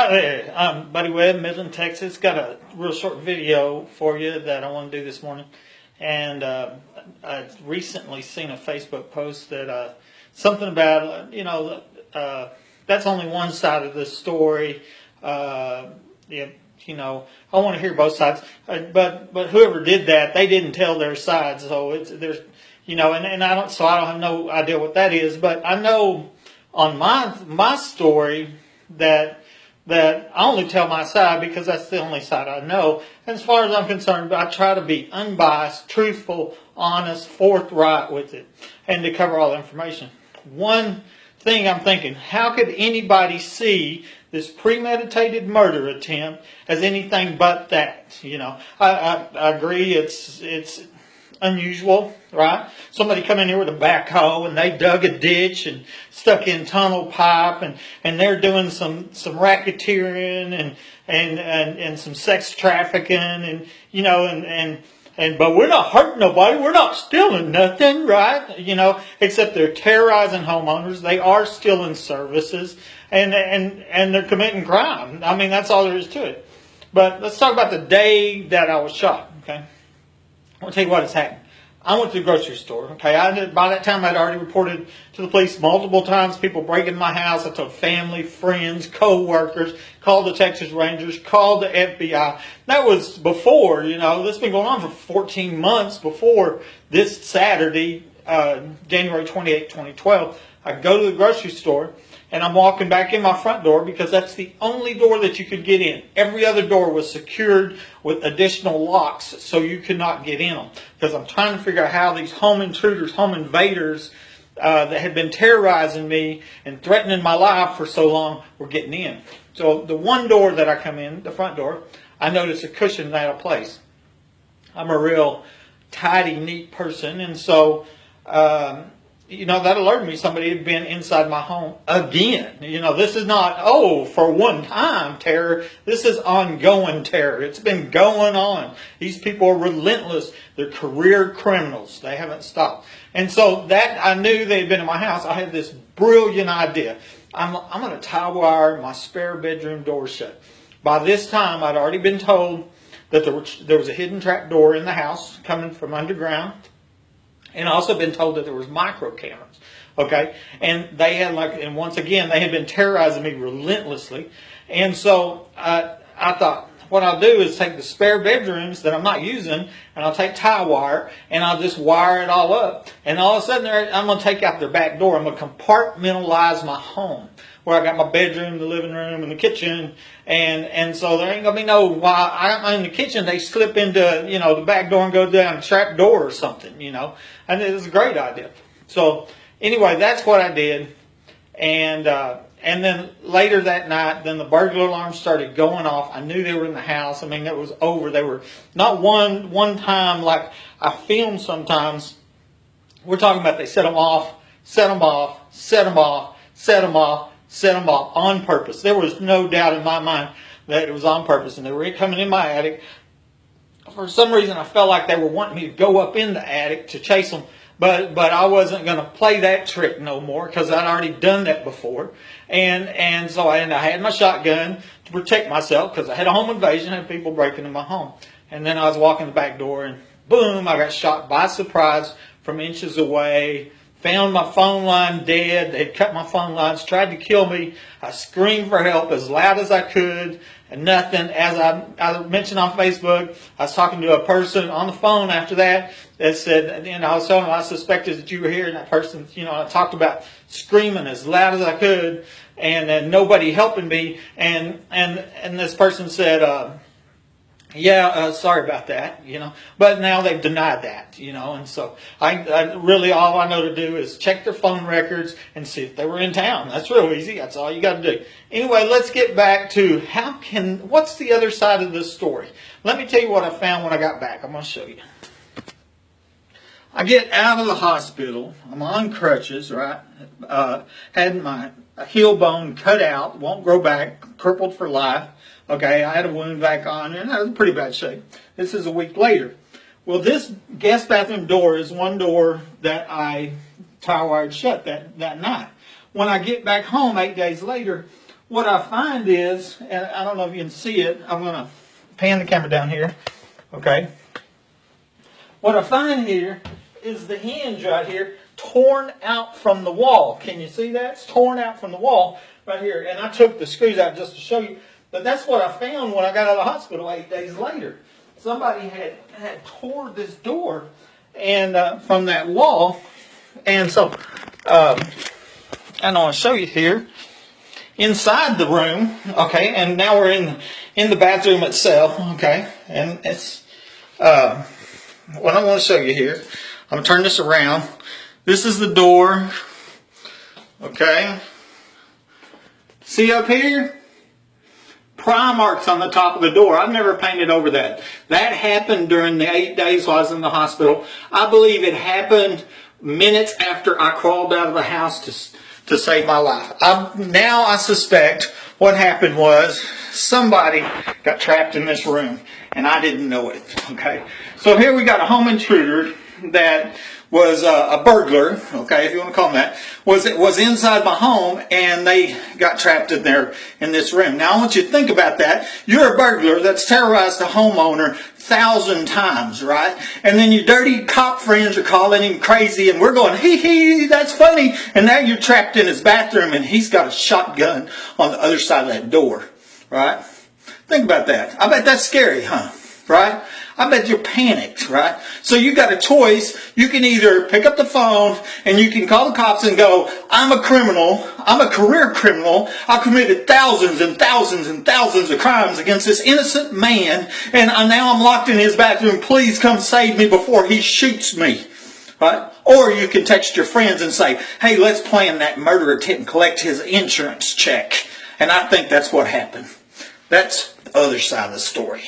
Hi there, I'm Buddy Webb, Midland, Texas. Got a real short video for you that I want to do this morning. And I've recently seen a Facebook post that something about, that's only one side of the story. I want to hear both sides. But whoever did that, they didn't tell their side. So and I don't have no idea what that is. But I know on my story that I only tell my side because that's the only side I know. And as far as I'm concerned, I try to be unbiased, truthful, honest, forthright with it, and to cover all the information. One thing I'm thinking, how could anybody see this premeditated murder attempt as anything but that? I agree it's unusual, right? Somebody come in here with a backhoe and they dug a ditch and stuck in tunnel pipe and they're doing some racketeering and some sex trafficking and but we're not hurting nobody, we're not stealing nothing, right? Except they're terrorizing homeowners, they are stealing services and they're committing crime. I mean, that's all there is to it. But let's talk about the day that I was shot, okay? I'll tell you what has happened. I went to the grocery store. Okay, by that time I'd already reported to the police multiple times. People breaking my house. I told family, friends, co-workers, called the Texas Rangers, called the FBI. That was before. This has been going on for 14 months before this Saturday, January 28, 2012. I go to the grocery store. And I'm walking back in my front door because that's the only door that you could get in. Every other door was secured with additional locks so you could not get in them. Because I'm trying to figure out how these home intruders, home invaders that had been terrorizing me and threatening my life for so long were getting in. So the one door that I come in, the front door, I noticed a cushion out of place. I'm a real tidy, neat person. And so that alerted me somebody had been inside my home again. This is not, for one time terror. This is ongoing terror. It's been going on. These people are relentless. They're career criminals. They haven't stopped. And so that I knew they had been in my house. I had this brilliant idea. I'm going to tie wire my spare bedroom door shut. By this time, I'd already been told that there was a hidden trap door in the house coming from underground. And also been told that there was micro cameras, okay? And they had and once again, they had been terrorizing me relentlessly. And so I thought, what I'll do is take the spare bedrooms that I'm not using, and I'll take tie wire, and I'll just wire it all up. And all of a sudden, I'm going to take out their back door. I'm going to compartmentalize my home, where I got my bedroom, the living room, and the kitchen. And so there ain't going to be while I'm in the kitchen, they slip into, the back door and go down a trap door or something, And it was a great idea. So anyway, that's what I did. And then later that night, then the burglar alarm started going off. I knew they were in the house. I mean, it was over. They were not one time like I film sometimes. We're talking about they set them off, set them off, set them off, set them off, set them off on purpose. There was no doubt in my mind that it was on purpose. And they were coming in my attic. For some reason, I felt like they were wanting me to go up in the attic to chase them. But I wasn't going to play that trick no more because I'd already done that before. And so I had my shotgun to protect myself because I had a home invasion, I had people breaking in my home. And then I was walking the back door and boom, I got shot by surprise from inches away. Found my phone line dead. They'd cut my phone lines, tried to kill me. I screamed for help as loud as I could. And nothing. As I mentioned on Facebook, I was talking to a person on the phone after that said, I was telling them I suspected that you were here. And that person, I talked about screaming as loud as I could and nobody helping me. And this person said, sorry about that, but now they've denied that, and so I really, all I know to do is check their phone records and see if they were in town. That's real easy. That's all you got to do. Anyway, let's get back to what's the other side of this story? Let me tell you what I found when I got back. I'm going to show you. I get out of the hospital. I'm on crutches, right? Had my heel bone cut out, won't grow back, crippled for life. Okay, I had a wound back on, and I was in pretty bad shape. This is a week later. Well, this guest bathroom door is one door that I tie wired shut that night. When I get back home 8 days later, what I find is, and I don't know if you can see it, I'm going to pan the camera down here, okay? What I find here is the hinge right here torn out from the wall. Can you see that? It's torn out from the wall right here. And I took the screws out just to show you. But that's what I found when I got out of the hospital 8 days later. Somebody had tore this door and from that wall. And so, I want to show you here. Inside the room, okay, and now we're in the bathroom itself, okay, and it's, what I want to show you here, I'm going to turn this around. This is the door, okay. See up here? Pry marks on the top of the door. I've never painted over that. That happened during the 8 days while I was in the hospital. I believe it happened minutes after I crawled out of the house to save my life. Now I suspect what happened was somebody got trapped in this room and I didn't know it. Okay, so here we got a home intruder that was a burglar, okay, if you want to call them that, was inside my home, and they got trapped in there in this room. Now I want you to think about that. You're a burglar that's terrorized a homeowner 1,000 times, right? And then your dirty cop friends are calling him crazy, and we're going, hee hee, that's funny. And now you're trapped in his bathroom, and he's got a shotgun on the other side of that door, right? Think about that. I bet that's scary, huh? Right? I bet you're panicked, right? So you got a choice. You can either pick up the phone and you can call the cops and go, I'm a criminal. I'm a career criminal. I committed thousands and thousands and thousands of crimes against this innocent man, and now I'm locked in his bathroom. Please come save me before he shoots me, right? Or you can text your friends and say, hey, let's plan that murder attempt and collect his insurance check. And I think that's what happened. That's the other side of the story.